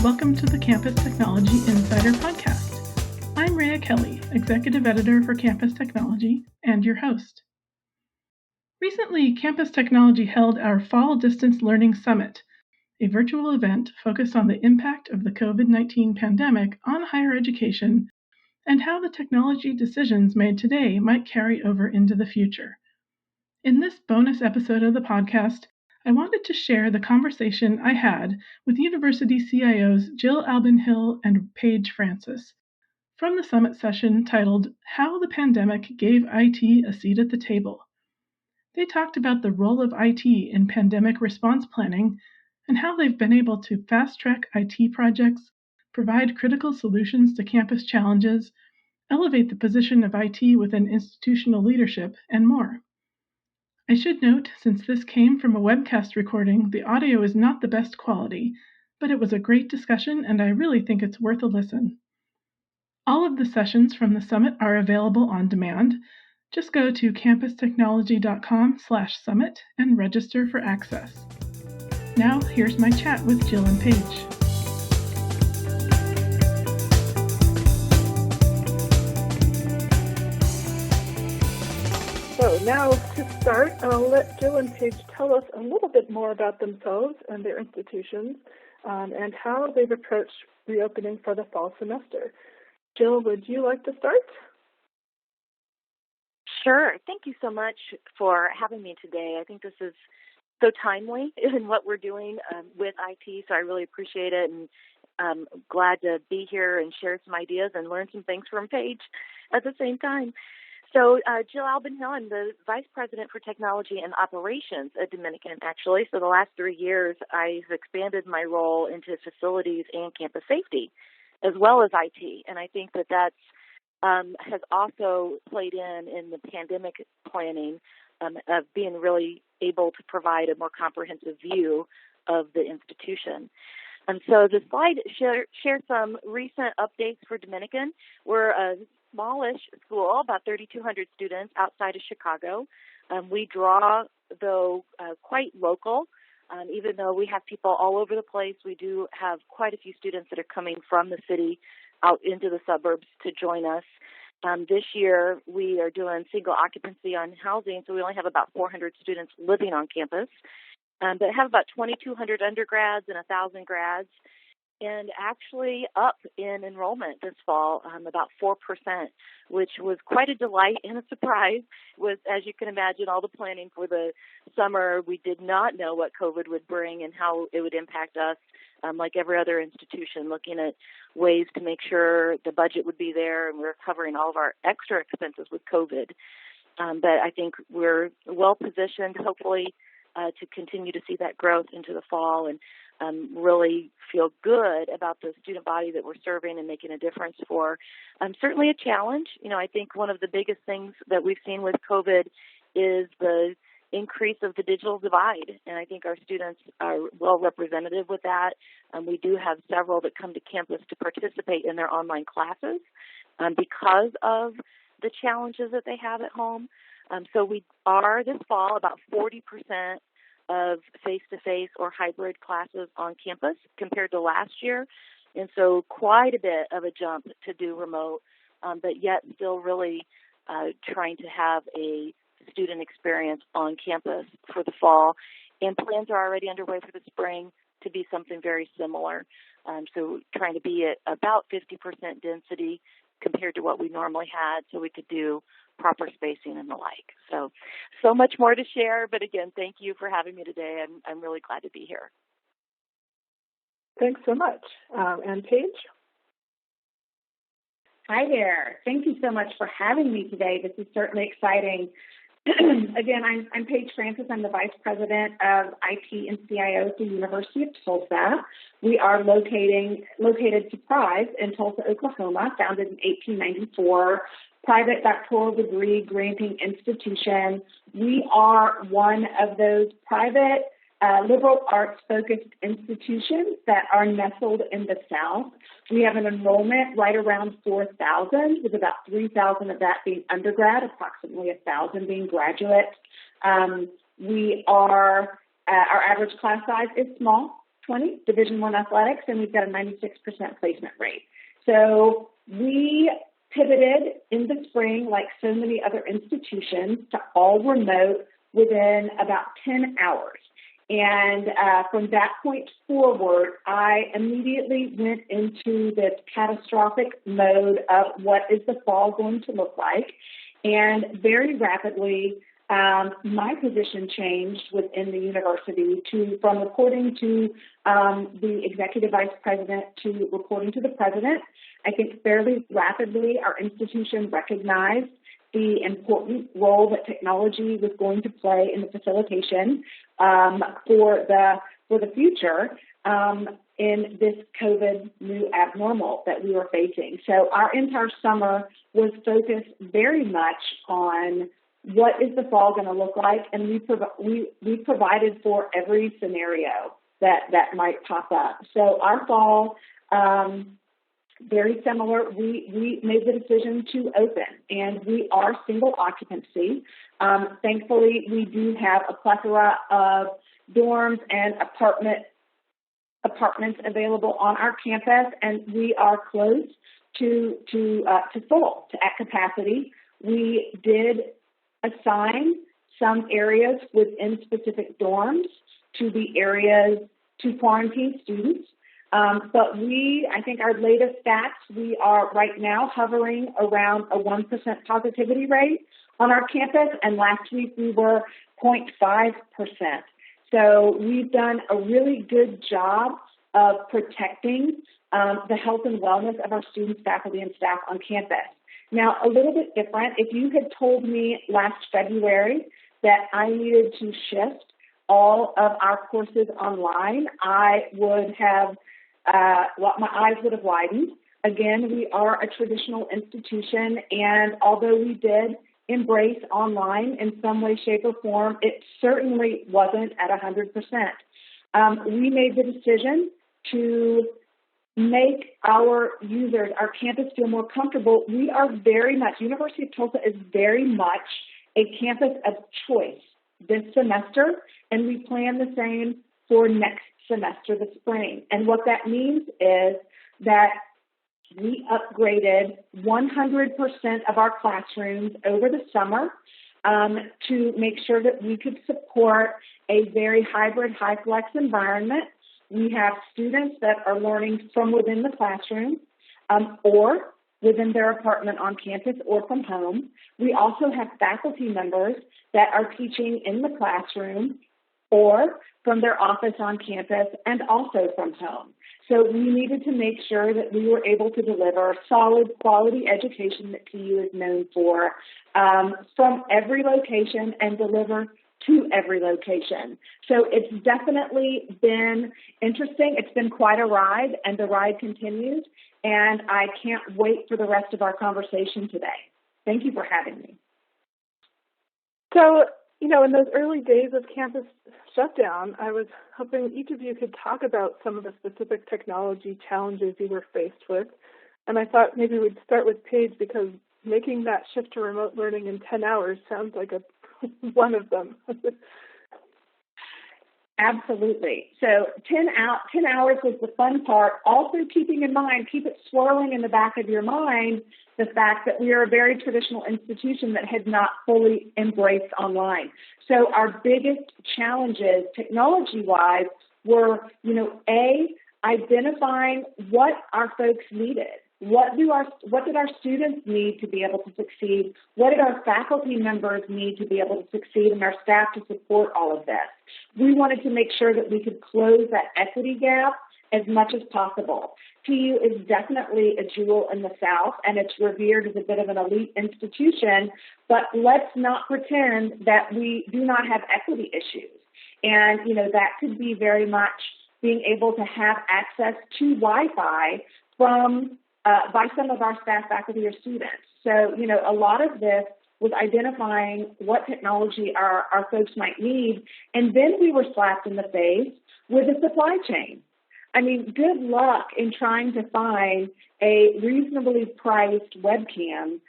welcome to the Campus Technology Insider Podcast. I'm Rhea Kelly, Executive Editor for Campus Technology, and your host. Recently, Campus Technology held our Fall Distance Learning Summit, a virtual event focused on the impact of the COVID-19 pandemic on higher education and how the technology decisions made today might carry over into the future. In this bonus episode of the podcast, I wanted to share the conversation I had with university CIOs Jill Albin-Hill and Paige Francis from the summit session titled How the Pandemic Gave IT a Seat at the Table. They talked about the role of IT in pandemic response planning and how they've been able to fast-track IT projects, provide critical solutions to campus challenges, elevate the position of IT within institutional leadership, and more. I should note, since this came from a webcast recording, the audio is not the best quality, but it was a great discussion and I really think it's worth a listen. All of the sessions from the summit are available on demand. Just go to campustechnology.com/summit and register for access. Now, here's my chat with Jill and Paige. So now to start, I'll let Jill and Paige tell us a little bit more about themselves and their institutions and how they've approached reopening for the fall semester. Jill, would you like to start? Sure. Thank you so much for having me today. I think this is so timely in what we're doing with IT, so I really appreciate it, and I'm glad to be here and share some ideas and learn some things from Paige at the same time. So Jill Albin-Hill, I'm the Vice President for Technology and Operations at Dominican, actually. So the last 3 years, I've expanded my role into facilities and campus safety, as well as IT. And I think that that's has also played in the pandemic planning of being really able to provide a more comprehensive view of the institution. And so the slide shares some recent updates for Dominican. We're a smallish school, about 3,200 students outside of Chicago. We draw, though, quite local. Even though we have people all over the place, we do have quite a few students that are coming from the city out into the suburbs to join us. This year, we are doing single occupancy on housing, so we only have about 400 students living on campus, but have about 2,200 undergrads and 1,000 grads, and actually up in enrollment this fall, about 4%, which was quite a delight and a surprise. With, as you can imagine, all the planning for the summer, we did not know what COVID would bring and how it would impact us, like every other institution, looking at ways to make sure the budget would be there, and we're covering all of our extra expenses with COVID. But I think we're well positioned, hopefully, to continue to see that growth into the fall, and really feel good about the student body that we're serving and making a difference for. Certainly a challenge. You know, I think one of the biggest things that we've seen with COVID is the increase of the digital divide, and I think our students are well representative with that. We do have several that come to campus to participate in their online classes because of the challenges that they have at home. So we are this fall about 40% of face-to-face or hybrid classes on campus compared to last year. And so quite a bit of a jump to do remote, but yet still really trying to have a student experience on campus for the fall. And plans are already underway for the spring to be something very similar. So trying to be at about 50% density compared to what we normally had, so we could do proper spacing and the like. So much more to share, but again, thank you for having me today. I'm really glad to be here. Thanks so much. And Paige? Hi there. Thank you so much for having me today. This is certainly exciting. Again, I'm Paige Francis. I'm the Vice President of IT and CIOs at the University of Tulsa. We are located, surprise, in Tulsa, Oklahoma, founded in 1894, private doctoral degree granting institution. We are one of those private liberal arts-focused institutions that are nestled in the South. We have an enrollment right around 4,000, with about 3,000 of that being undergrad, approximately 1,000 being graduate. Our average class size is small. 20, Division I athletics, and we've got a 96% placement rate. So we pivoted in the spring, like so many other institutions, to all remote within about 10 hours. And from that point forward, I immediately went into this catastrophic mode of what is the fall going to look like. And very rapidly, my position changed within the university from reporting to the executive vice president to reporting to the president. I think fairly rapidly our institution recognized the important role that technology was going to play in the facilitation for the future in this COVID new abnormal that we were facing. So our entire summer was focused very much on what is the fall going to look like, and we provided for every scenario that might pop up. So our fall, very similar, we made the decision to open, and we are single occupancy. Thankfully, we do have a plethora of dorms and apartments available on our campus, and we are close to full, at capacity. We did assign some areas within specific dorms to the areas to quarantine students. But I think our latest stats, we are right now hovering around a 1% positivity rate on our campus, and last week we were 0.5%. So we've done a really good job of protecting the health and wellness of our students, faculty, and staff on campus. Now, a little bit different, if you had told me last February that I needed to shift all of our courses online, I would have, my eyes would have widened. Again, we are a traditional institution, and although we did embrace online in some way, shape, or form, it certainly wasn't at 100%. We made the decision to make our users, our campus, feel more comfortable. We are very much, University of Tulsa is very much a campus of choice this semester, and we plan the same for next semester, the spring. And what that means is that we upgraded 100% of our classrooms over the summer to make sure that we could support a very hybrid, high-flex environment. We have students that are learning from within the classroom or within their apartment on campus or from home. We also have faculty members that are teaching in the classroom or from their office on campus and also from home. So we needed to make sure that we were able to deliver solid quality education that TU is known for from every location and deliver to every location. So it's definitely been interesting. It's been quite a ride, and the ride continues, and I can't wait for the rest of our conversation today. Thank you for having me. So, in those early days of campus shutdown, I was hoping each of you could talk about some of the specific technology challenges you were faced with. And I thought maybe we'd start with Paige, because making that shift to remote learning in 10 hours sounds like one of them. Absolutely. So 10 hours was the fun part. Also keeping in mind, keep it swirling in the back of your mind, the fact that we are a very traditional institution that had not fully embraced online. So our biggest challenges, technology-wise, were, identifying what our folks needed. What did our students need to be able to succeed? What did our faculty members need to be able to succeed, and our staff to support all of this? We wanted to make sure that we could close that equity gap as much as possible. TU is definitely a jewel in the South, and it's revered as a bit of an elite institution, but let's not pretend that we do not have equity issues. And, that could be very much being able to have access to Wi-Fi by some of our staff, faculty, or students. So, a lot of this was identifying what technology our folks might need, and then we were slapped in the face with a supply chain. I mean, good luck in trying to find a reasonably priced webcam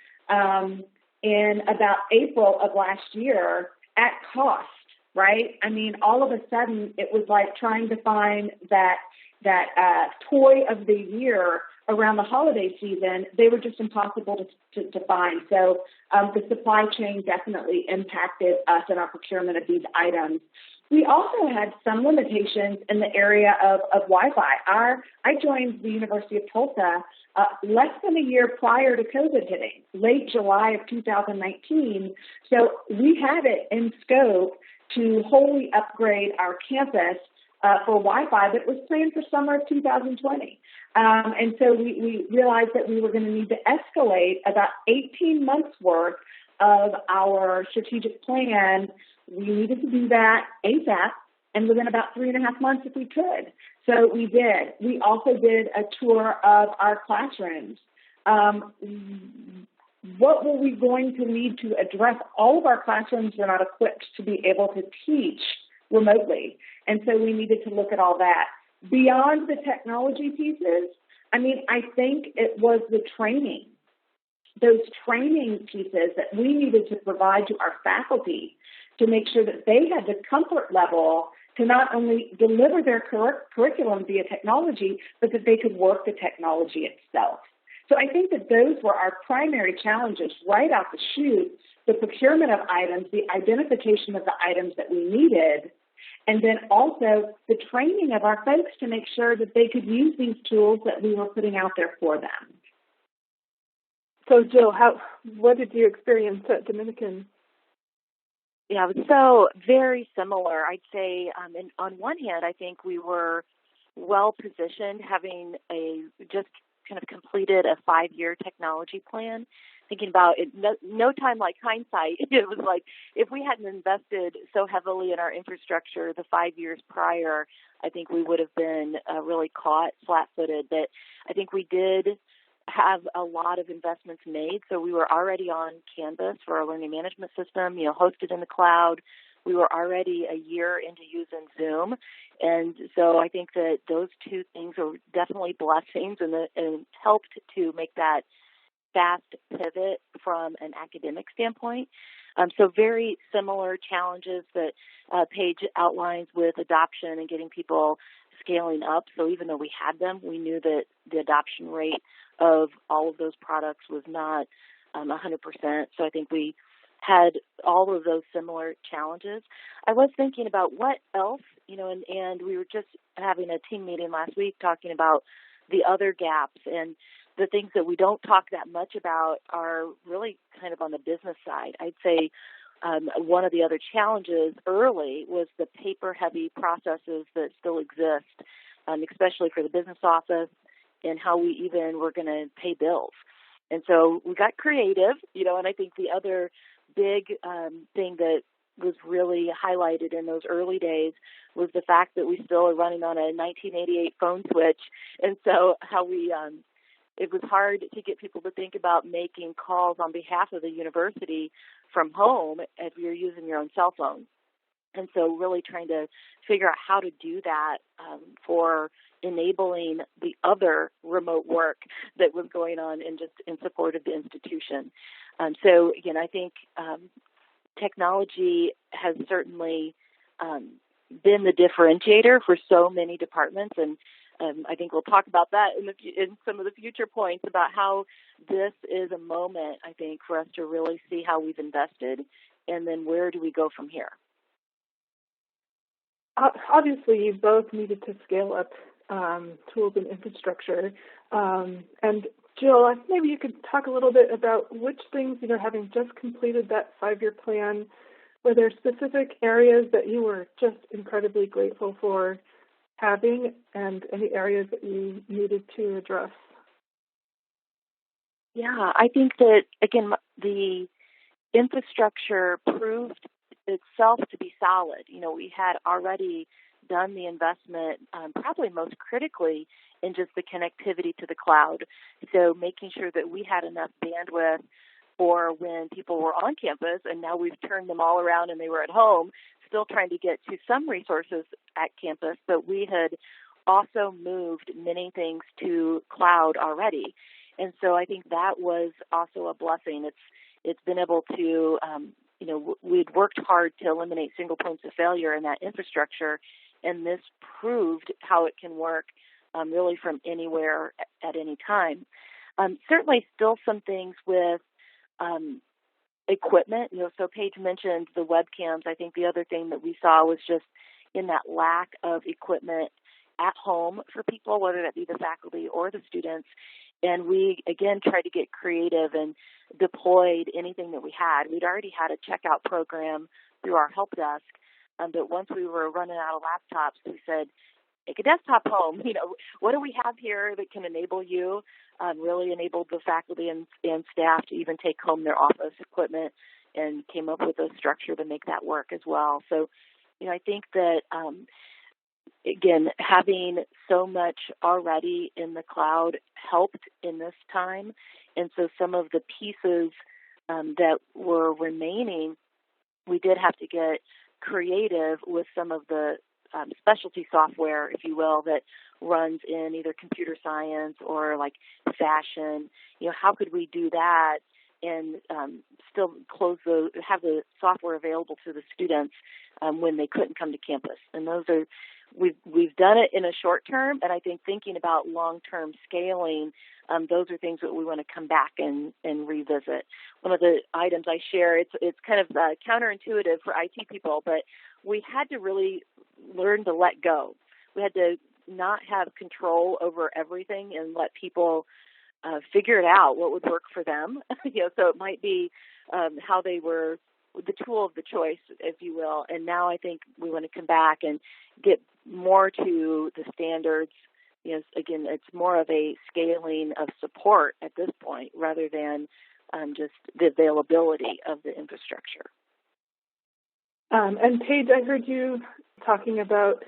in about April of last year at cost. right? I mean, all of a sudden, it was like trying to find that toy of the year around the holiday season. They were just impossible to find. So the supply chain definitely impacted us in our procurement of these items. We also had some limitations in the area of Wi-Fi. I joined the University of Tulsa less than a year prior to COVID hitting, late July of 2019. So we had it in scope to wholly upgrade our campus for Wi-Fi, but it was planned for summer of 2020. And so we realized that we were going to need to escalate about 18 months worth of our strategic plan. We needed to do that ASAP and within about 3.5 months if we could. So we did. We also did a tour of our classrooms. What were we going to need to address? All of our classrooms were not equipped to be able to teach remotely. And so we needed to look at all that. Beyond the technology pieces, I mean, I think it was the training, those training pieces that we needed to provide to our faculty to make sure that they had the comfort level to not only deliver their curriculum via technology, but that they could work the technology itself. So I think that those were our primary challenges right out the chute, the procurement of items, the identification of the items that we needed, and then also the training of our folks to make sure that they could use these tools that we were putting out there for them. So Jill, what did you experience at Dominican? Yeah, it was so very similar. I'd say on one hand, I think we were well positioned, having just kind of completed a 5-year technology plan. Thinking about it, no time like hindsight. It was like if we hadn't invested so heavily in our infrastructure the 5 years prior, I think we would have been really caught flat-footed. But I think we did have a lot of investments made. So we were already on Canvas for our learning management system, hosted in the cloud. We were already a year into using Zoom. And so I think that those two things are definitely blessings and helped to make that fast pivot from an academic standpoint. So very similar challenges that Paige outlines with adoption and getting people scaling up. So even though we had them, we knew that the adoption rate of all of those products was not 100%. So I think we had all of those similar challenges. I was thinking about what else, and we were just having a team meeting last week talking about the other gaps, and the things that we don't talk that much about are really kind of on the business side. I'd say one of the other challenges early was the paper-heavy processes that still exist, especially for the business office, and how we even were going to pay bills. And so we got creative, and I think the other big thing that was really highlighted in those early days was the fact that we still are running on a 1988 phone switch. And so how it was hard to get people to think about making calls on behalf of the university from home if you're using your own cell phone. And so really trying to figure out how to do that for enabling the other remote work that was going on in support of the institution. So, again, I think technology has certainly been the differentiator for so many departments, and I think we'll talk about that in some of the future points about how this is a moment, I think, for us to really see how we've invested, and then where do we go from here. Obviously, you both needed to scale up tools and infrastructure. And Jill, maybe you could talk a little bit about which things, having just completed that 5-year plan, were there specific areas that you were just incredibly grateful for having, and any areas that you needed to address? Yeah, I think that, again, the infrastructure proved itself to be solid. We had already done the investment, probably most critically, in just the connectivity to the cloud. So making sure that we had enough bandwidth for when people were on campus, and now we've turned them all around and they were at home, still trying to get to some resources at campus, but we had also moved many things to cloud already. And so I think that was also a blessing. It's been able to, we'd worked hard to eliminate single points of failure in that infrastructure, and this proved how it can work really from anywhere at any time. Certainly still some things with equipment, so Paige mentioned the webcams. I think the other thing that we saw was just in that lack of equipment at home for people, whether that be the faculty or the students. And we, again, tried to get creative and deployed anything that we had. We'd already had a checkout program through our help desk, but once we were running out of laptops, we said, take a desktop home. What do we have here that can enable you, really enabled the faculty and staff to even take home their office equipment, and came up with a structure to make that work as well. So, I think that, again, having so much already in the cloud helped in this time. And so some of the pieces that were remaining, we did have to get creative with some of the specialty software, if you will, that runs in either computer science or like fashion. How could we do that and still have the software available to the students when they couldn't come to campus? And those are, we've done it in a short term, and I think thinking about long-term scaling, those are things that we want to come back and revisit. One of the items I share, it's kind of counterintuitive for IT people, but we had to really learn to let go. We had to not have control over everything and let people figure it out, what would work for them. So it might be how they were the tool of the choice, if you will. And now I think we want to come back and get more to the standards. Again, it's more of a scaling of support at this point rather than just the availability of the infrastructure. And Paige, I heard you talking about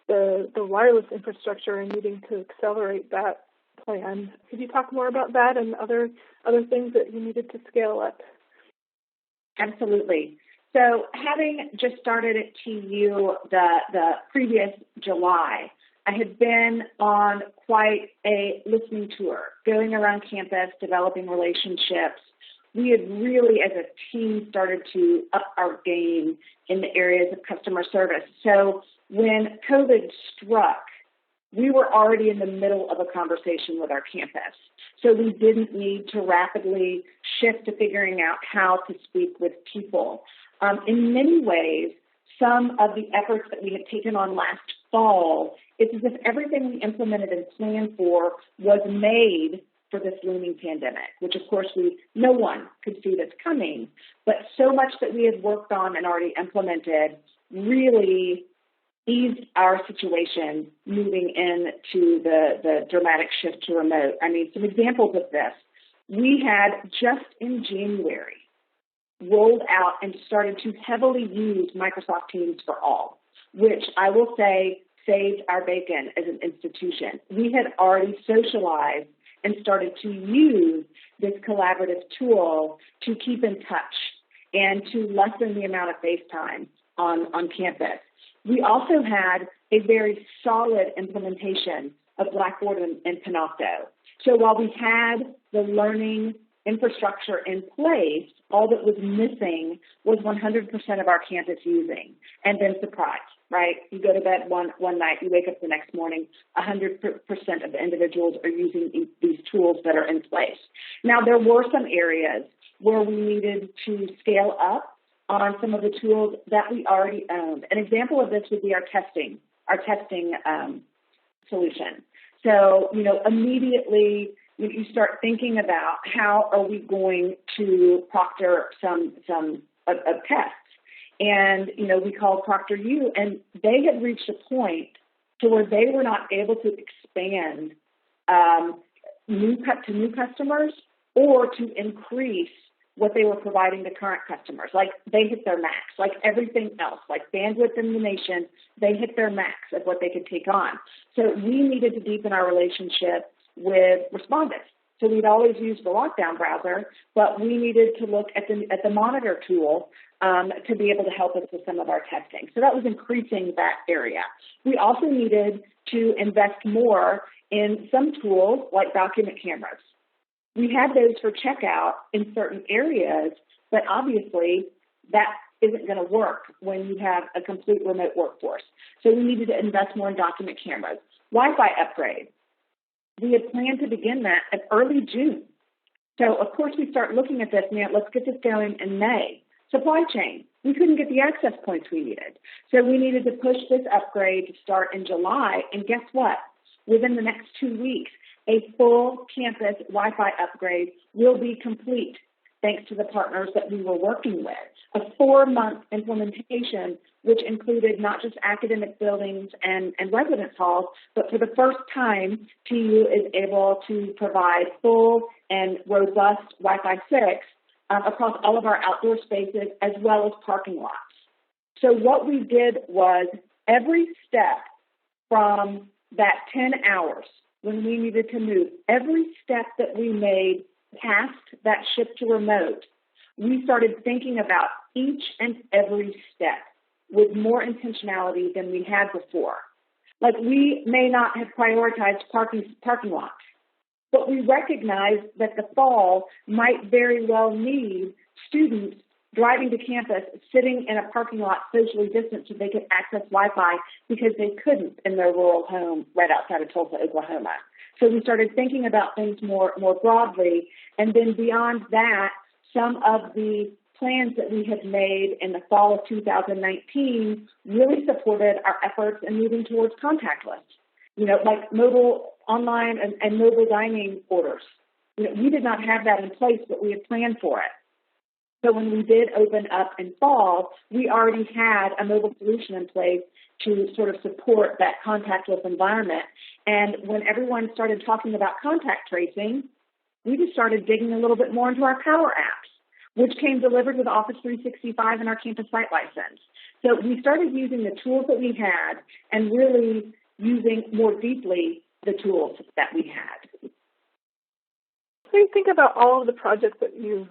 the wireless infrastructure and needing to accelerate that plan. Could you talk more about that and other things that you needed to scale up? Absolutely. So having just started at TU the previous July, I had been on quite a listening tour, going around campus, developing relationships. We had really, as a team, started to up our game in the areas of customer service. So when COVID struck, we were already in the middle of a conversation with our campus. So we didn't need to rapidly shift to figuring out how to speak with people. In many ways, some of the efforts that we had taken on last fall, it's as if everything we implemented and planned for was made for this looming pandemic, which of course no one could see this coming, but so much that we had worked on and already implemented really eased our situation moving into the dramatic shift to remote. I mean, some examples of this. We had just in January rolled out and started to heavily use Microsoft Teams for All, which I will say saved our bacon as an institution. We had already socialized and started to use this collaborative tool to keep in touch and to lessen the amount of face time on campus. We also had a very solid implementation of Blackboard and Panopto. So while we had the learning infrastructure in place, all that was missing was 100% of our campus using, and then surprise, right? You go to bed one night, you wake up the next morning, 100% of the individuals are using these tools that are in place. Now, there were some areas where we needed to scale up on some of the tools that we already owned. An example of this would be our testing solution. So, immediately you start thinking about how are we going to proctor some tests. And, we called ProctorU, and they had reached a point to where they were not able to expand to new customers or to increase what they were providing to current customers. Like, they hit their max. Like everything else, like bandwidth in the nation, they hit their max of what they could take on. So we needed to deepen our relationship with respondents. So we'd always used the lockdown browser, but we needed to look at the monitor tool to be able to help us with some of our testing. So that was increasing that area. We also needed to invest more in some tools like document cameras. We had those for checkout in certain areas, but obviously that isn't going to work when you have a complete remote workforce. So we needed to invest more in document cameras. Wi-Fi upgrade. We had planned to begin that in early June. So, of course, we start looking at this, man, let's get this going in May. Supply chain. We couldn't get the access points we needed. So we needed to push this upgrade to start in July. And guess what? Within the next 2 weeks, a full campus Wi-Fi upgrade will be complete, thanks to the partners that we were working with. A 4-month implementation, which included not just academic buildings and residence halls, but for the first time, TU is able to provide full and robust Wi-Fi 6 across all of our outdoor spaces as well as parking lots. So what we did was every step from that 10 hours when we needed to move, every step that we made past that shift to remote, we started thinking about each and every step with more intentionality than we had before. Like, we may not have prioritized parking lots, but we recognized that the fall might very well need students driving to campus, sitting in a parking lot socially distanced so they could access Wi-Fi because they couldn't in their rural home right outside of Tulsa, Oklahoma. So we started thinking about things more broadly. And then beyond that, some of the plans that we had made in the fall of 2019 really supported our efforts in moving towards contactless, like mobile online and mobile dining orders. We did not have that in place, but we had planned for it. So when we did open up in fall, we already had a mobile solution in place to sort of support that contactless environment. And when everyone started talking about contact tracing, we just started digging a little bit more into our Power Apps, which came delivered with Office 365 and our campus site license. So we started using the tools that we had and really using more deeply the tools that we had. So you think about all of the projects that you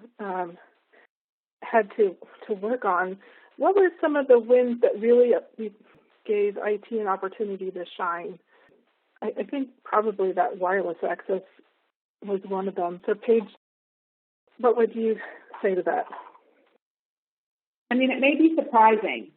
had to work on. What were some of the wins that really gave IT an opportunity to shine? I think probably that wireless access was one of them. So Paige, what would you say to that? I mean, it may be surprising,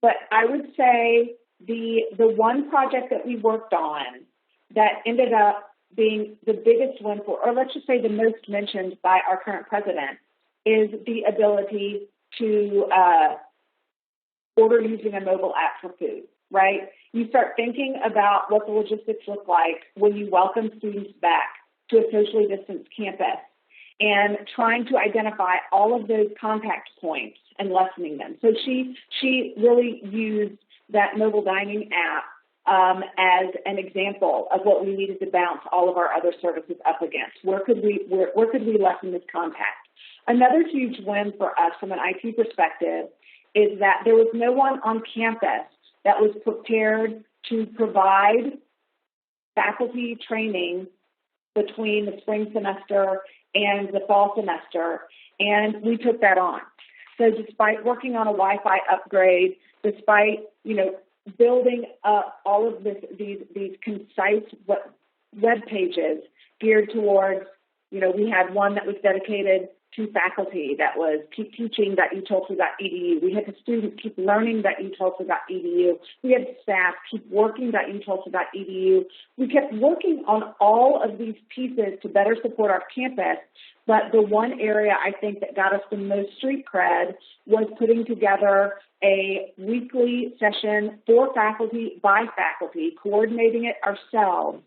but I would say the one project that we worked on that ended up being the biggest win for, or let's just say the most mentioned by our current president, is the ability to order using a mobile app for food, right? You start thinking about what the logistics look like when you welcome students back to a socially distanced campus and trying to identify all of those contact points and lessening them. So she really used that mobile dining app as an example of what we needed to bounce all of our other services up against. Where could we lessen this contact? Another huge win for us from an IT perspective is that there was no one on campus that was prepared to provide faculty training between the spring semester and the fall semester, and we took that on. So despite working on a Wi-Fi upgrade, despite building up all of these concise web pages geared towards, we had one that was dedicated to faculty that was keep teaching.utulsa.edu. We had the students keep learning.utulsa.edu. We had staff keep working.utulsa.edu. We kept working on all of these pieces to better support our campus, but the one area I think that got us the most street cred was putting together a weekly session for faculty by faculty, coordinating it ourselves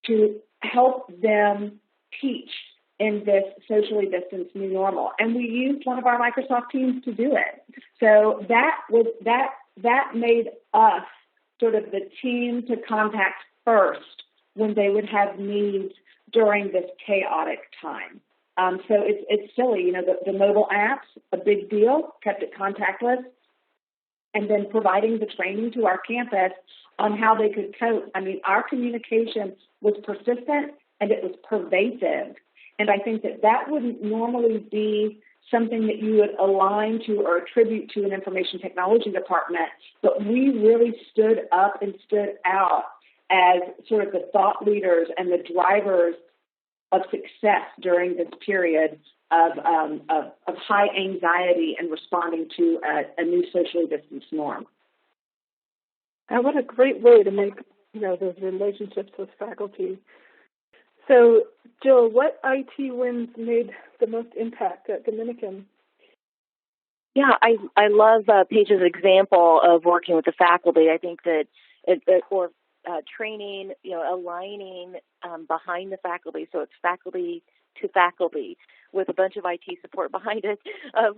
to help them teach in this socially distanced new normal. And we used one of our Microsoft Teams to do it. So that made us sort of the team to contact first when they would have needs during this chaotic time. So it's silly, the mobile apps, a big deal, kept it contactless, and then providing the training to our campus on how they could cope. I mean, our communication was persistent and it was pervasive. And I think that wouldn't normally be something that you would align to or attribute to an information technology department, but we really stood up and stood out as sort of the thought leaders and the drivers of success during this period of high anxiety and responding to a new socially distanced norm. And what a great way to make those relationships with faculty. So, Jill, what IT wins made the most impact at Dominican? Yeah, I love Paige's example of working with the faculty. I think that training, aligning behind the faculty, so it's faculty to faculty with a bunch of IT support behind it,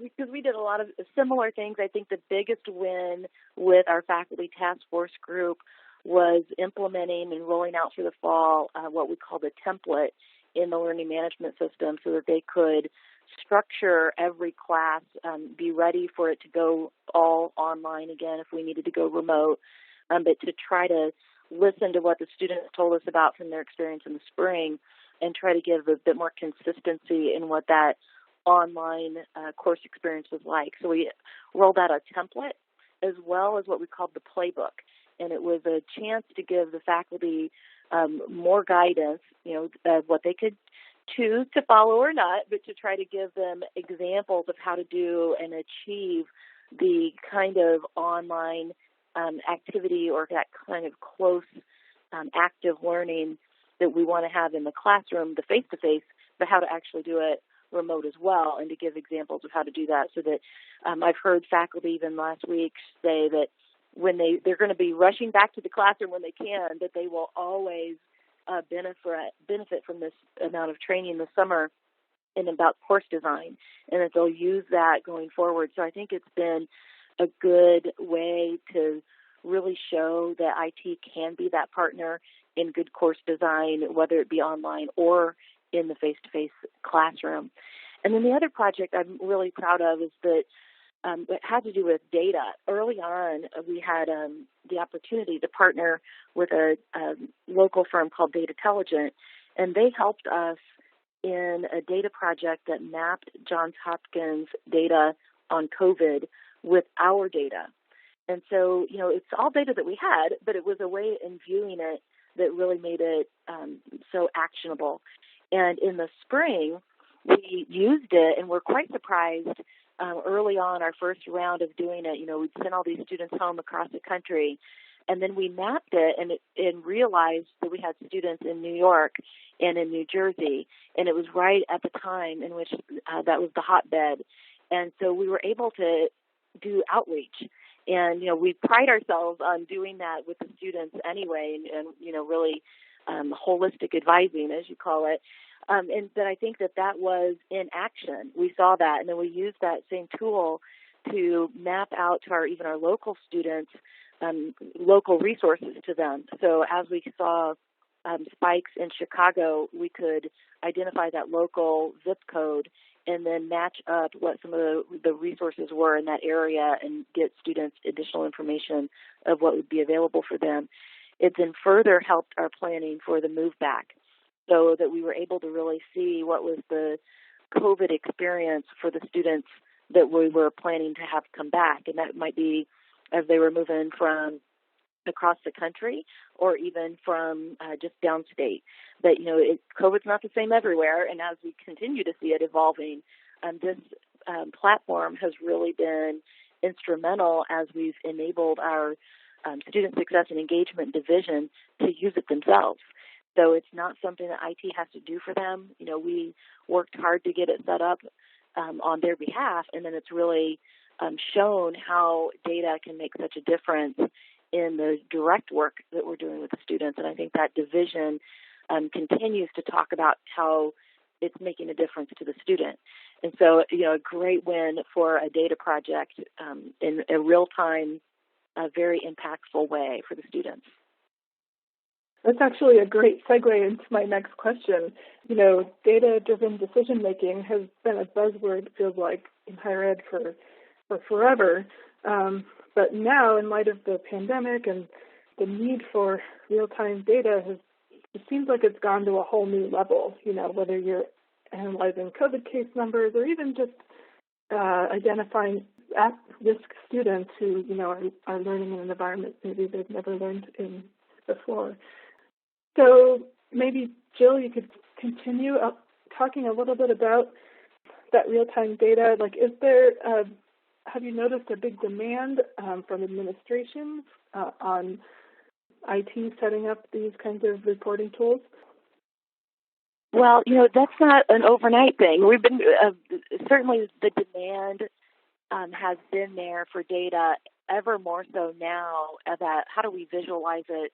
because we did a lot of similar things. I think the biggest win with our faculty task force group was implementing and rolling out for the fall what we call the template in the learning management system so that they could structure every class, be ready for it to go all online again if we needed to go remote, but to try to listen to what the students told us about from their experience in the spring and try to give a bit more consistency in what that online course experience was like. So we rolled out a template as well as what we called the playbook. And it was a chance to give the faculty more guidance, of what they could choose to follow or not, but to try to give them examples of how to do and achieve the kind of online activity or that kind of close active learning that we want to have in the classroom, the face-to-face, but how to actually do it remote as well, and to give examples of how to do that so that I've heard faculty even last week say that when they're going to be rushing back to the classroom when they can, that they will always benefit from this amount of training this summer and about course design, and that they'll use that going forward. So I think it's been a good way to really show that IT can be that partner in good course design, whether it be online or in the face-to-face classroom. And then the other project I'm really proud of is that it had to do with data. Early on, we had the opportunity to partner with a local firm called Data Intelligent, and they helped us in a data project that mapped Johns Hopkins data on COVID with our data. And so, it's all data that we had, but it was a way in viewing it that really made it so actionable. And in the spring, we used it, and we're quite surprised early on, our first round of doing it. We'd sent all these students home across the country, and then we mapped it and realized that we had students in New York and in New Jersey, and it was right at the time in which that was the hotbed. And so we were able to do outreach. And, we pride ourselves on doing that with the students anyway, and really holistic advising, as you call it. And that I think that was in action. We saw that, and then we used that same tool to map out to our local students, local resources to them. So as we saw spikes in Chicago, we could identify that local zip code and then match up what some of the resources were in that area and get students additional information of what would be available for them. It then further helped our planning for the move back, so that we were able to really see what was the COVID experience for the students that we were planning to have come back. And that might be as they were moving from across the country or even from just downstate. But, COVID's not the same everywhere. And as we continue to see it evolving, this platform has really been instrumental as we've enabled our Student Success and Engagement Division to use it themselves. So it's not something that IT has to do for them. We worked hard to get it set up on their behalf, and then it's really shown how data can make such a difference in the direct work that we're doing with the students. And I think that division continues to talk about how it's making a difference to the student. And so, a great win for a data project in a real-time, very impactful way for the students. That's actually a great segue into my next question. Data-driven decision-making has been a buzzword, it feels like, in higher ed for forever. But now, in light of the pandemic and the need for real-time data, it seems like it's gone to a whole new level, whether you're analyzing COVID case numbers or even just identifying at-risk students who, are learning in an environment maybe they've never learned in before. So maybe, Jill, you could continue talking a little bit about that real-time data, like, is there, have you noticed a big demand from administration on IT setting up these kinds of reporting tools? Well, that's not an overnight thing. We've been, certainly the demand has been there for data, ever more so now, about how do we visualize it?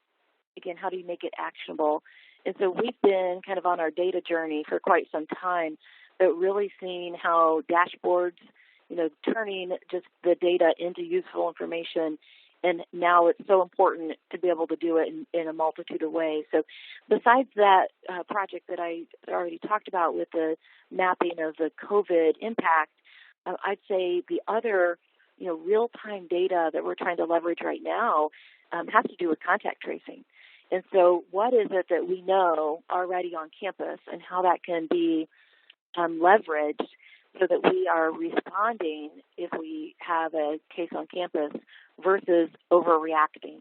Again, how do you make it actionable? And so we've been kind of on our data journey for quite some time, but really seeing how dashboards, turning just the data into useful information. And now it's so important to be able to do it in a multitude of ways. So besides that project that I already talked about with the mapping of the COVID impact, I'd say the other, real-time data that we're trying to leverage right now has to do with contact tracing. And so what is it that we know already on campus and how that can be leveraged so that we are responding if we have a case on campus versus overreacting.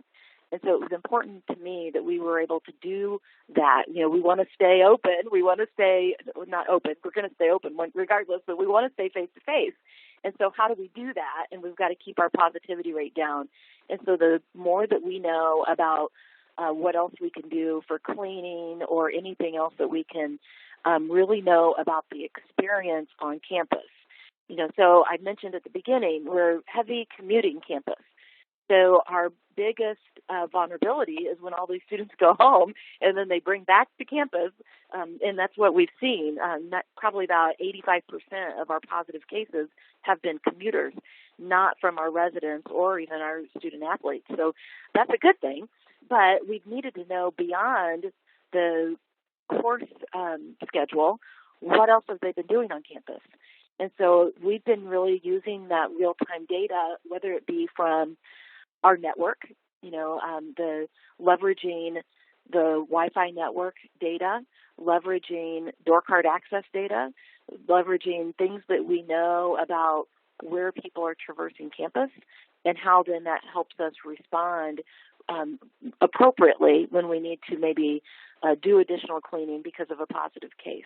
And so it was important to me that we were able to do that. We want to stay open. We want to stay not open. We're going to stay open regardless, but we want to stay face-to-face. And so how do we do that? And we've got to keep our positivity rate down. And so the more that we know about what else we can do for cleaning or anything else that we can really know about the experience on campus. So I mentioned at the beginning, we're heavy commuting campus. So our biggest vulnerability is when all these students go home and then they bring back to campus, and that's what we've seen. Probably about 85% of our positive cases have been commuters, not from our residents or even our student athletes. So that's a good thing, but we've needed to know beyond the course schedule, what else have they been doing on campus? And so we've been really using that real-time data, whether it be from our network, the leveraging the Wi-Fi network data, leveraging door card access data, leveraging things that we know about where people are traversing campus, and how then that helps us respond appropriately when we need to maybe do additional cleaning because of a positive case.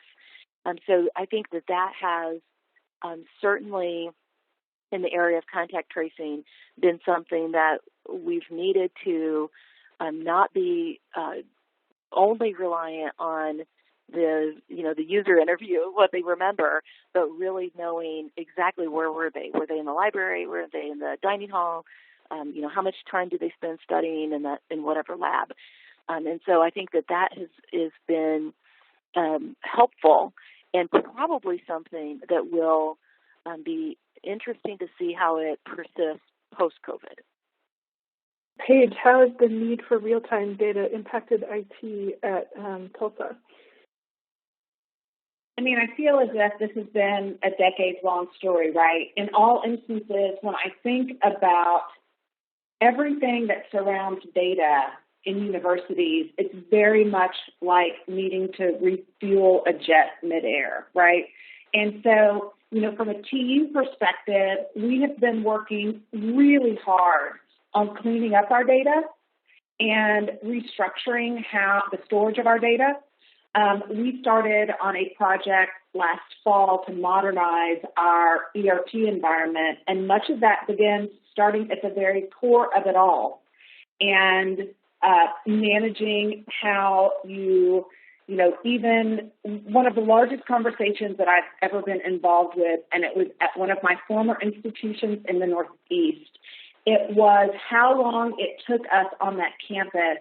So I think that has certainly, in the area of contact tracing, been something that we've needed to not be only reliant on the user interview, what they remember, but really knowing exactly where were they. Were they in the library? Were they in the dining hall? How much time do they spend studying in whatever lab? And so I think that has been helpful, and probably something that will be interesting to see how it persists post-COVID. Paige, how has the need for real-time data impacted IT at Tulsa? I feel as if this has been a decades-long story, right? In all instances, when I think about everything that surrounds data in universities, it's very much like needing to refuel a jet midair, right? And so, from a TU perspective, we have been working really hard on cleaning up our data and restructuring the storage of our data. We started on a project last fall to modernize our ERP environment, and much of that begins starting at the very core of it all, and managing how even one of the largest conversations that I've ever been involved with, and it was at one of my former institutions in the Northeast, it was how long it took us on that campus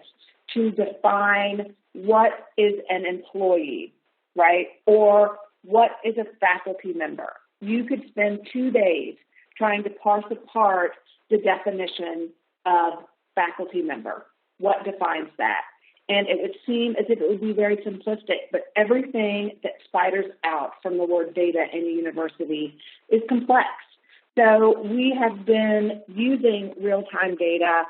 to define what is an employee, right? Or what is a faculty member. You could spend 2 days trying to parse apart the definition of faculty member. What defines that? And it would seem as if it would be very simplistic, but everything that spiders out from the word data in a university is complex. So we have been using real-time data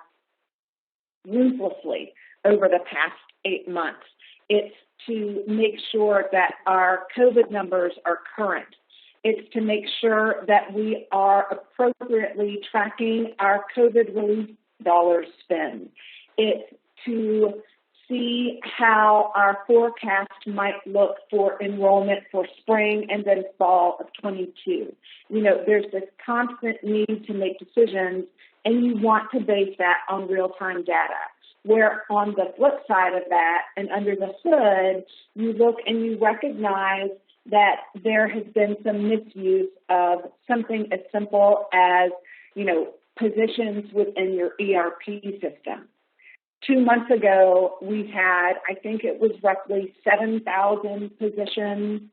ruthlessly over the past 8 months. It's to make sure that our COVID numbers are current. It's to make sure that we are appropriately tracking our COVID relief dollars spent. It's to see how our forecast might look for enrollment for spring and then fall of 22. There's this constant need to make decisions, and you want to base that on real-time data. Where on the flip side of that, and under the hood, you look and you recognize that there has been some misuse of something as simple as, positions within your ERP system. 2 months ago, we had, I think it was roughly 7,000 position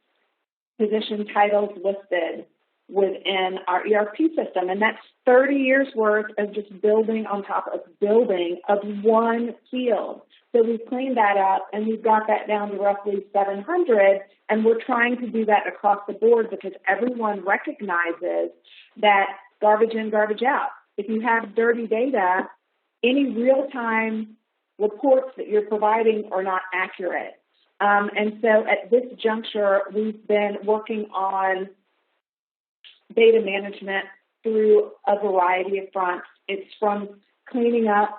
titles listed within our ERP system. And that's 30 years worth of just building on top of building of one field. So we've cleaned that up and we've got that down to roughly 700. And we're trying to do that across the board because everyone recognizes that garbage in, garbage out. If you have dirty data, any real-time reports that you're providing are not accurate. And so at this juncture, we've been working on data management through a variety of fronts. It's from cleaning up,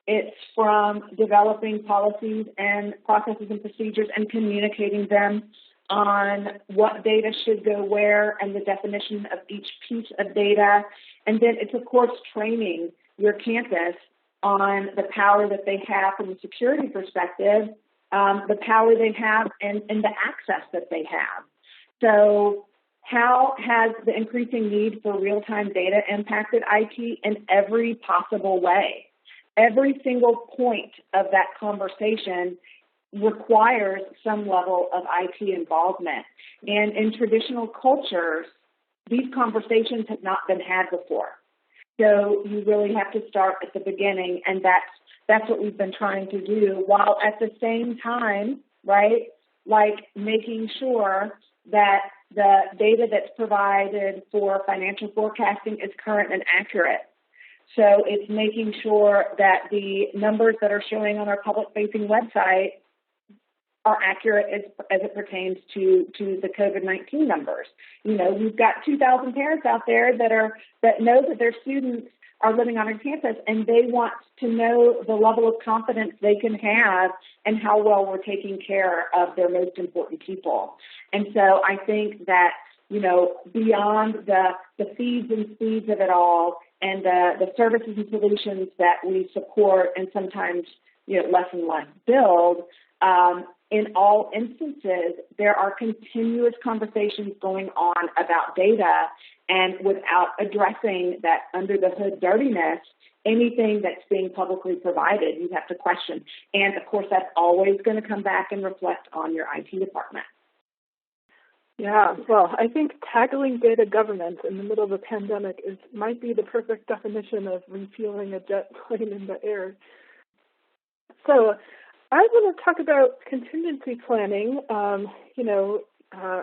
it's from developing policies and processes and procedures and communicating them on what data should go where and the definition of each piece of data. And then it's, of course, training your campus on the power that they have from a security perspective, the power they have and the access that they have. So how has the increasing need for real-time data impacted IT in every possible way? Every single point of that conversation requires some level of IT involvement. And in traditional cultures, these conversations have not been had before. So you really have to start at the beginning, and that's what we've been trying to do, while at the same time, right, like making sure that the data that's provided for financial forecasting is current and accurate. So it's making sure that the numbers that are showing on our public-facing website are accurate as it pertains to the COVID-19 numbers. We've got 2,000 parents out there that know that their students are living on our campus, and they want to know the level of confidence they can have and how well we're taking care of their most important people. And so I think that, beyond the feeds and speeds of it all and the services and solutions that we support and sometimes, less and less build, in all instances, there are continuous conversations going on about data, and without addressing that under the hood dirtiness, anything that's being publicly provided, you have to question. And of course, that's always going to come back and reflect on your IT department. Yeah, well, I think tackling data governance in the middle of a pandemic might be the perfect definition of refueling a jet plane in the air. So I want to talk about contingency planning.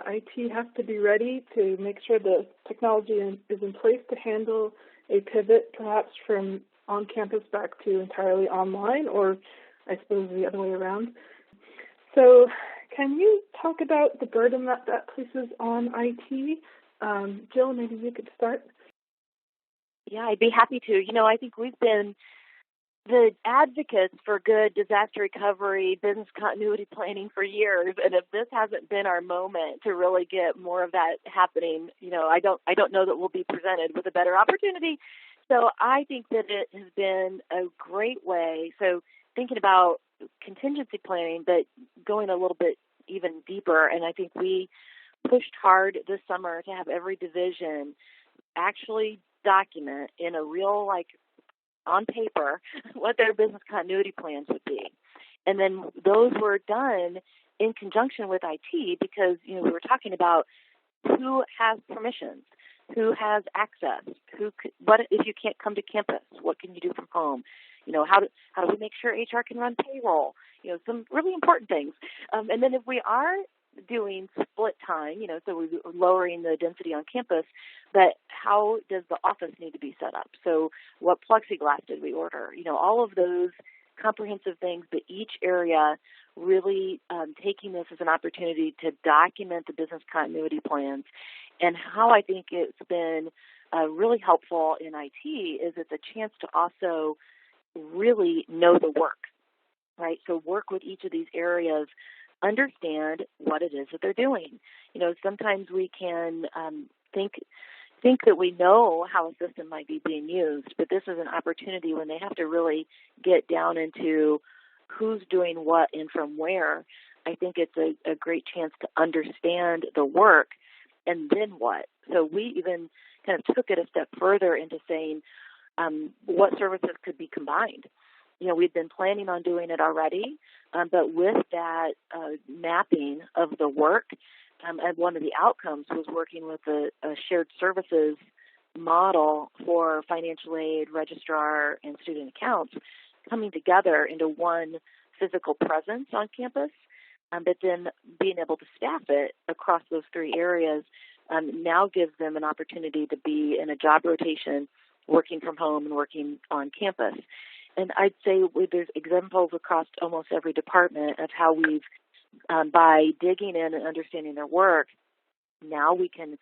IT has to be ready to make sure the technology is in place to handle a pivot, perhaps from on-campus back to entirely online, or I suppose the other way around. So can you talk about the burden that places on IT? Jill, maybe you could start. Yeah, I'd be happy to. I think we've been the advocates for good disaster recovery, business continuity planning for years, and if this hasn't been our moment to really get more of that happening, I don't know that we'll be presented with a better opportunity. So I think that it has been a great way. So thinking about contingency planning, but going a little bit even deeper, and I think we pushed hard this summer to have every division actually document in a real, on paper, what their business continuity plans would be. And then those were done in conjunction with IT because, we were talking about who has permissions, who has access, what if you can't come to campus, what can you do from home? How do we make sure HR can run payroll? Some really important things. And then if we are doing split time, so we're lowering the density on campus, but how does the office need to be set up? So what plexiglass did we order? All of those comprehensive things, but each area really taking this as an opportunity to document the business continuity plans. And how I think it's been really helpful in IT is it's a chance to also really know the work. right? So work with each of these areas, understand what it is that they're doing. Sometimes we can think that we know how a system might be being used, but this is an opportunity when they have to really get down into who's doing what and from where. I think it's a great chance to understand the work and then what. So we even kind of took it a step further into saying what services could be combined. We'd been planning on doing it already, but with that mapping of the work, and one of the outcomes was working with a shared services model for financial aid, registrar, and student accounts coming together into one physical presence on campus, but then being able to staff it across those three areas now gives them an opportunity to be in a job rotation, working from home and working on campus. And I'd say there's examples across almost every department of how we've, by digging in and understanding their work, now we can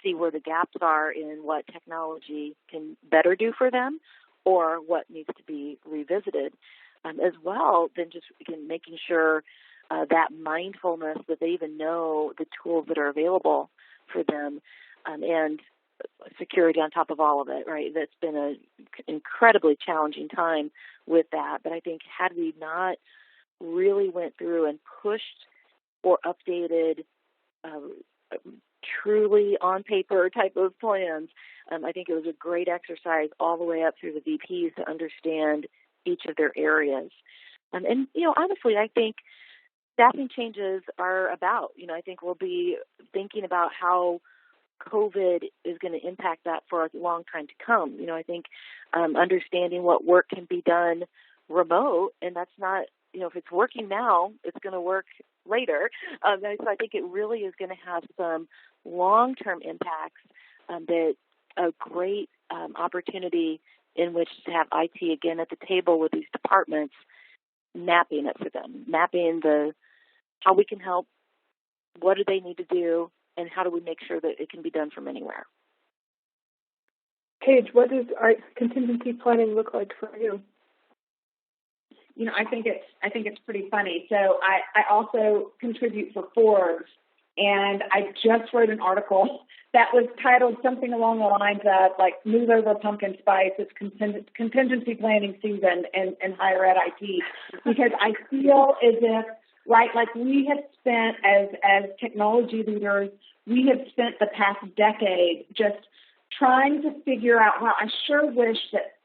see where the gaps are in what technology can better do for them or what needs to be revisited. As well, then just again, making sure that mindfulness that they even know the tools that are available for them and security on top of all of it, right? That's been an incredibly challenging time with that. But I think had we not really went through and pushed or updated truly on paper type of plans, I think it was a great exercise all the way up through the VPs to understand each of their areas. And honestly, I think staffing changes are about, I think we'll be thinking about how COVID is going to impact that for a long time to come. I think understanding what work can be done remote, and that's not, if it's working now, it's going to work later. So I think it really is going to have some long-term impacts that a great opportunity in which to have IT again at the table with these departments, mapping it for them, mapping how we can help, what do they need to do, and how do we make sure that it can be done from anywhere. Paige, what does our contingency planning look like for you? I think it's pretty funny. So I also contribute for Forbes, and I just wrote an article that was titled something along the lines of like "Move Over Pumpkin Spice." It's contingency planning season in higher ed IT, because I feel as if, right, like we have spent as technology leaders, we have spent the past decade just trying to figure out. Wow, I sure wish that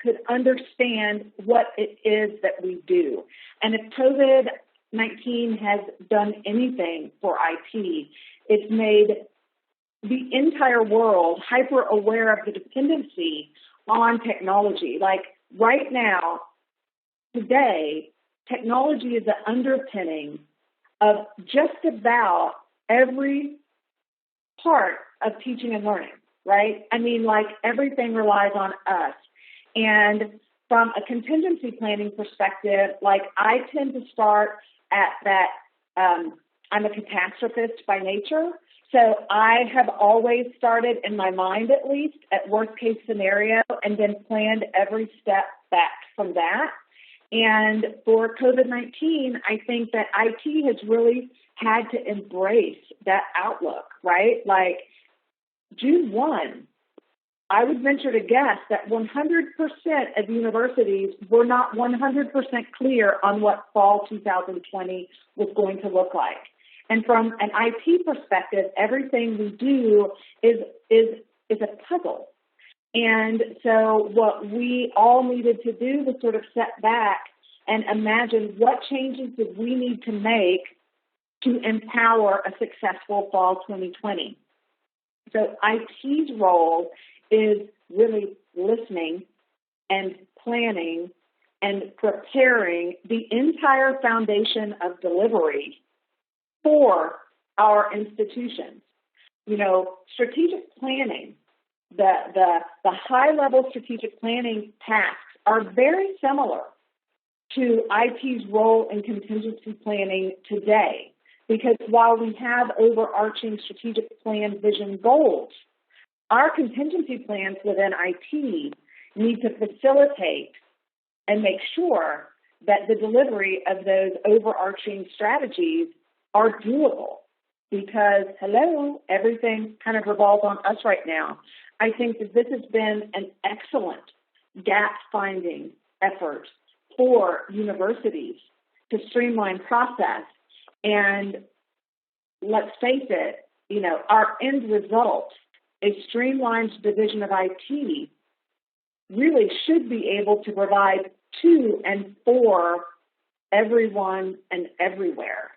could understand what it is that we do. And if COVID-19 has done anything for IT, it's made the entire world hyper aware of the dependency on technology. Like right now, today, technology is the underpinning of just about every part of teaching and learning, right? I mean, like everything relies on us. And from a contingency planning perspective, like I tend to start at that, I'm a catastrophist by nature. So I have always started, in my mind at least, at worst case scenario and then planned every step back from that. And for COVID-19, I think that IT has really had to embrace that outlook, right? Like June 1, I would venture to guess that 100% of universities were not 100% clear on what fall 2020 was going to look like. And from an IT perspective, everything we do is a puzzle. And so what we all needed to do was sort of step back and imagine what changes did we need to make to empower a successful fall 2020. So IT's role is really listening and planning and preparing the entire foundation of delivery for our institutions. Strategic planning, the high-level strategic planning tasks are very similar to IT's role in contingency planning today. Because while we have overarching strategic plan vision goals, our contingency plans within IT need to facilitate and make sure that the delivery of those overarching strategies are doable. Because, hello, everything kind of revolves on us right now. I think that this has been an excellent gap-finding effort for universities to streamline process. And let's face it, our end result, a streamlined division of IT, really should be able to provide to and for everyone and everywhere.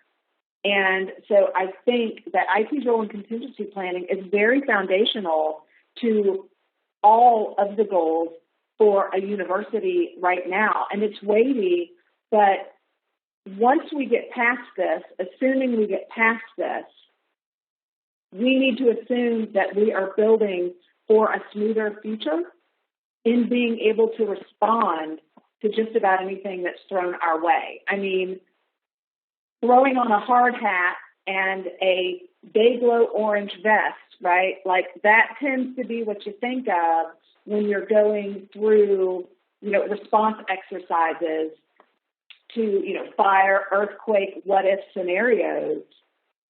And so I think that IT's role in contingency planning is very foundational to all of the goals for a university right now. And it's weighty, but once we get past this, assuming we get past this, we need to assume that we are building for a smoother future in being able to respond to just about anything that's thrown our way. I mean, throwing on a hard hat and a day-glow orange vest, right? Like that tends to be what you think of when you're going through, response exercises to, fire, earthquake, what-if scenarios.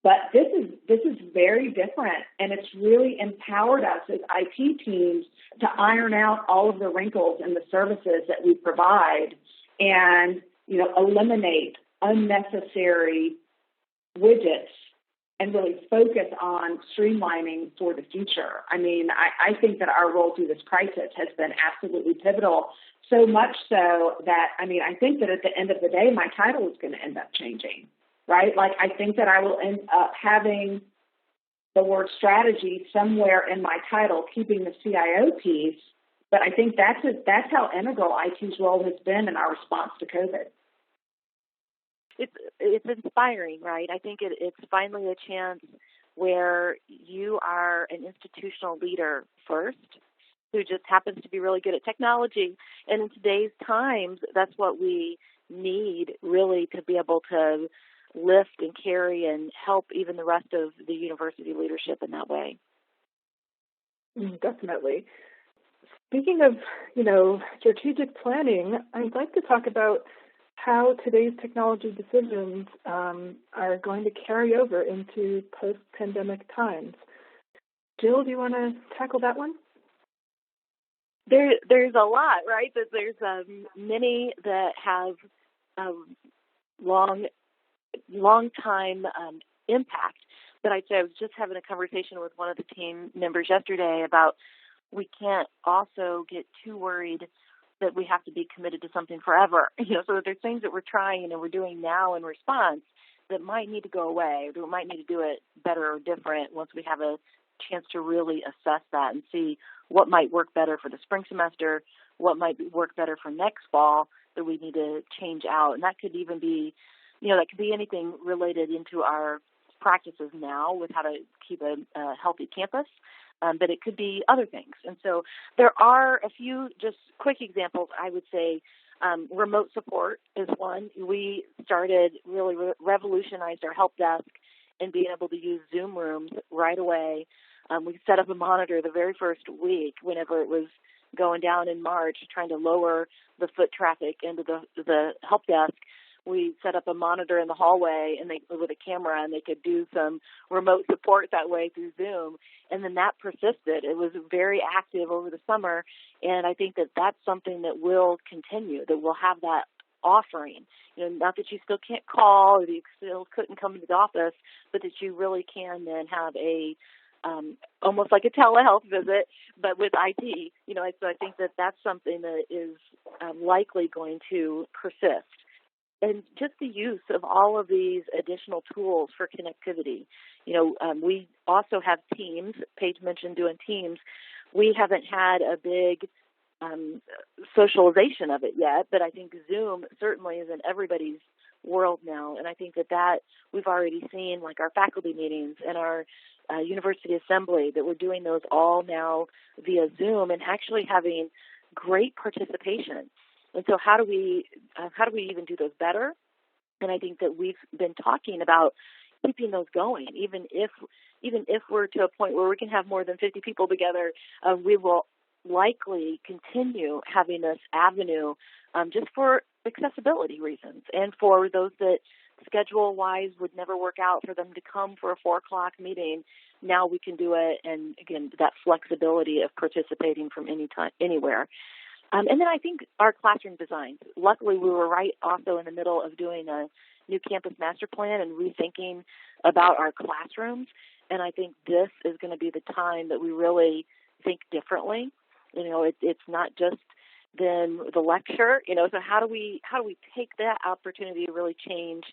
But this is very different, and it's really empowered us as IT teams to iron out all of the wrinkles in the services that we provide and, eliminate unnecessary widgets and really focus on streamlining for the future. I mean, I think that our role through this crisis has been absolutely pivotal, so much so that, I think that at the end of the day, my title is going to end up changing, right? Like, I think that I will end up having the word strategy somewhere in my title, keeping the CIO piece, but I think that's how integral IT's role has been in our response to COVID. It's inspiring, right? I think it's finally a chance where you are an institutional leader first, who just happens to be really good at technology. And in today's times, that's what we need really to be able to lift and carry and help even the rest of the university leadership in that way. Definitely. Speaking of, strategic planning, I'd like to talk about how today's technology decisions are going to carry over into post-pandemic times. Jill, do you want to tackle that one? There's a lot, right? There's many that have long time impact. But I was just having a conversation with one of the team members yesterday about we can't also get too worried that we have to be committed to something forever. So that there's things that we're trying and we're doing now in response that might need to go away, or we might need to do it better or different once we have a chance to really assess that and see what might work better for the spring semester, what might work better for next fall that we need to change out. And that could even be, that could be anything related into our practices now with how to keep a healthy campus. But it could be other things. And so there are a few just quick examples, I would say. Remote support is one. We started, really revolutionized our help desk and being able to use Zoom rooms right away. We set up a monitor the very first week whenever it was going down in March, trying to lower the foot traffic into the help desk. We set up a monitor in the hallway with a camera, and they could do some remote support that way through Zoom. And then that persisted. It was very active over the summer, and I think that that's something that will continue, that we'll have that offering. Not that you still can't call or that you still couldn't come to the office, but that you really can then have a almost like a telehealth visit, but with IT. So I think that that's something that is likely going to persist. And just the use of all of these additional tools for connectivity. We also have Teams. Paige mentioned doing Teams. We haven't had a big socialization of it yet, but I think Zoom certainly is in everybody's world now. And I think that we've already seen, like our faculty meetings and our university assembly, that we're doing those all now via Zoom and actually having great participation. And so how do we even do those better? And I think that we've been talking about keeping those going, even if we're to a point where we can have more than 50 people together, we will likely continue having this avenue just for accessibility reasons and for those that schedule-wise would never work out for them to come for a 4 o'clock meeting. Now we can do it, and again, that flexibility of participating from any time, anywhere. And then I think our classroom designs. Luckily, we were right also in the middle of doing a new campus master plan and rethinking about our classrooms. And I think this is going to be the time that we really think differently. It's not just then the lecture. So how do we take that opportunity to really change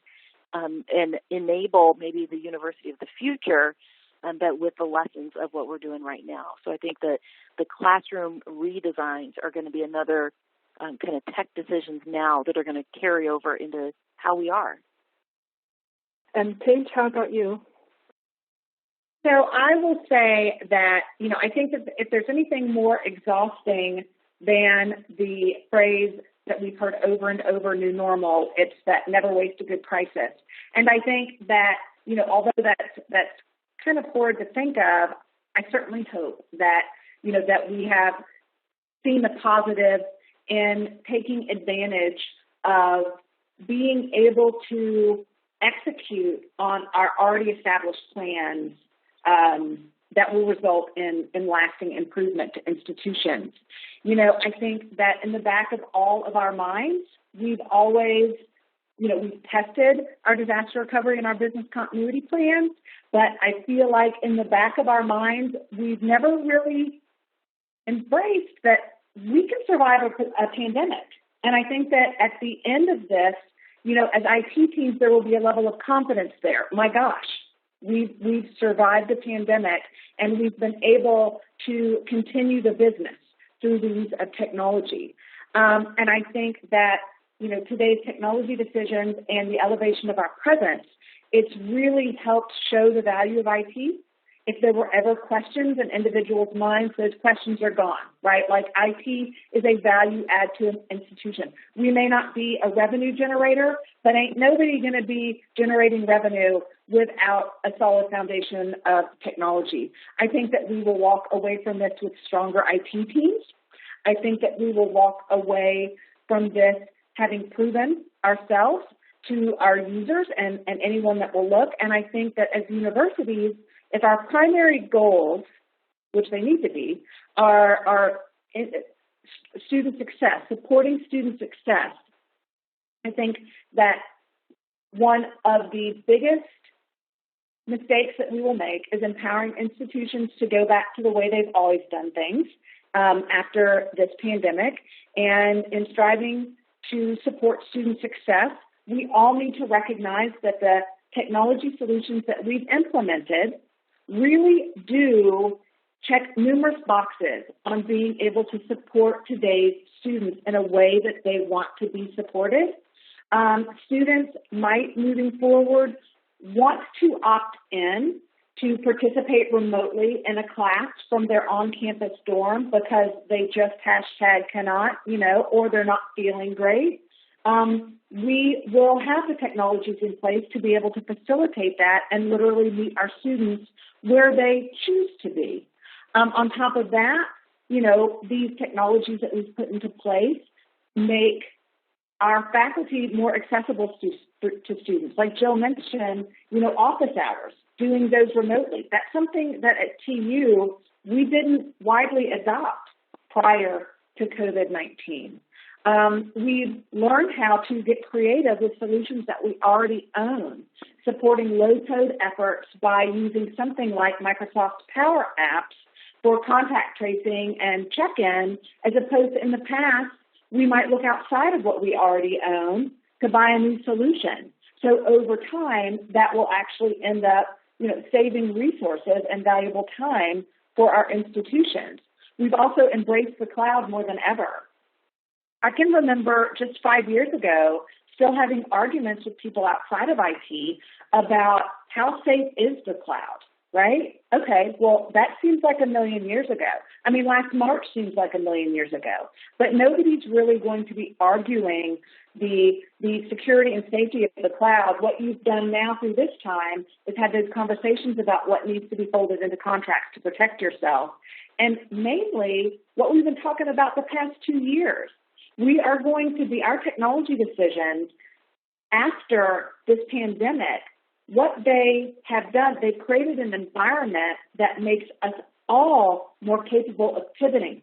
and enable maybe the university of the future, but with the lessons of what we're doing right now. So I think that the classroom redesigns are going to be another kind of tech decisions now that are going to carry over into how we are. And Paige, how about you? So I will say that, I think that if there's anything more exhausting than the phrase that we've heard over and over, new normal, it's that never waste a good crisis. And I think that, although that's kind of horrid to think of, I certainly hope that, that we have seen the positive in taking advantage of being able to execute on our already established plans that will result in lasting improvement to institutions. I think that in the back of all of our minds, we've always, we've tested our disaster recovery and our business continuity plans, but I feel like in the back of our minds, we've never really embraced that we can survive a pandemic. And I think that at the end of this, as IT teams, there will be a level of confidence there. My gosh, we've survived the pandemic, and we've been able to continue the business through the use of technology. And I think that, today's technology decisions and the elevation of our presence, it's really helped show the value of IT. If there were ever questions in individuals' minds, those questions are gone, right? Like IT is a value add to an institution. We may not be a revenue generator, but ain't nobody going to be generating revenue without a solid foundation of technology. I think that we will walk away from this with stronger IT teams. I think that we will walk away from this having proven ourselves to our users and anyone that will look. And I think that as universities, if our primary goals, which they need to be, are student success, supporting student success, I think that one of the biggest mistakes that we will make is empowering institutions to go back to the way they've always done things after this pandemic. And in striving to support student success, we all need to recognize that the technology solutions that we've implemented really do check numerous boxes on being able to support today's students in a way that they want to be supported. Students might, moving forward, want to opt in to participate remotely in a class from their on-campus dorm because they just #cannot, or they're not feeling great. We will have the technologies in place to be able to facilitate that and literally meet our students where they choose to be. On top of that, these technologies that we've put into place make our faculty more accessible to students. Like Jill mentioned, office hours, doing those remotely. That's something that at TU we didn't widely adopt prior to COVID-19. We've learned how to get creative with solutions that we already own, supporting low-code efforts by using something like Microsoft Power Apps for contact tracing and check-in, as opposed to in the past, we might look outside of what we already own to buy a new solution. So over time, that will actually end up, saving resources and valuable time for our institutions. We've also embraced the cloud more than ever. I can remember just 5 years ago still having arguments with people outside of IT about how safe is the cloud, right? Okay, well, that seems like a million years ago. I mean, last March seems like a million years ago. But nobody's really going to be arguing the security and safety of the cloud. What you've done now through this time is have those conversations about what needs to be folded into contracts to protect yourself. And mainly, what we've been talking about the past 2 years, our technology decisions after this pandemic, what they have done, they've created an environment that makes us all more capable of pivoting,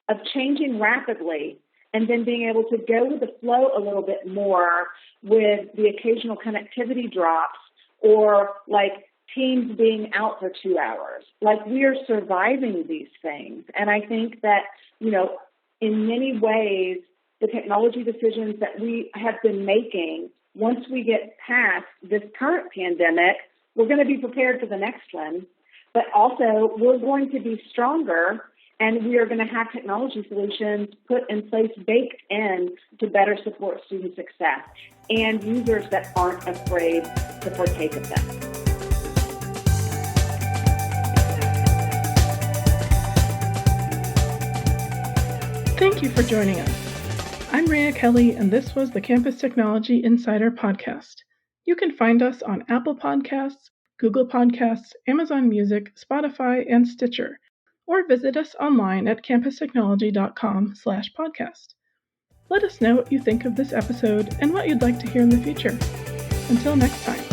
of changing rapidly, and then being able to go with the flow a little bit more with the occasional connectivity drops or like teams being out for 2 hours. Like, we are surviving these things. And I think that, in many ways, the technology decisions that we have been making, once we get past this current pandemic, we're going to be prepared for the next one. But also, we're going to be stronger, and we are going to have technology solutions put in place, baked in to better support student success and users that aren't afraid to partake of them. Thank you for joining us. I'm Rhea Kelly, and this was the Campus Technology Insider Podcast. You can find us on Apple Podcasts, Google Podcasts, Amazon Music, Spotify, and Stitcher, or visit us online at campustechnology.com/podcast. Let us know what you think of this episode and what you'd like to hear in the future. Until next time.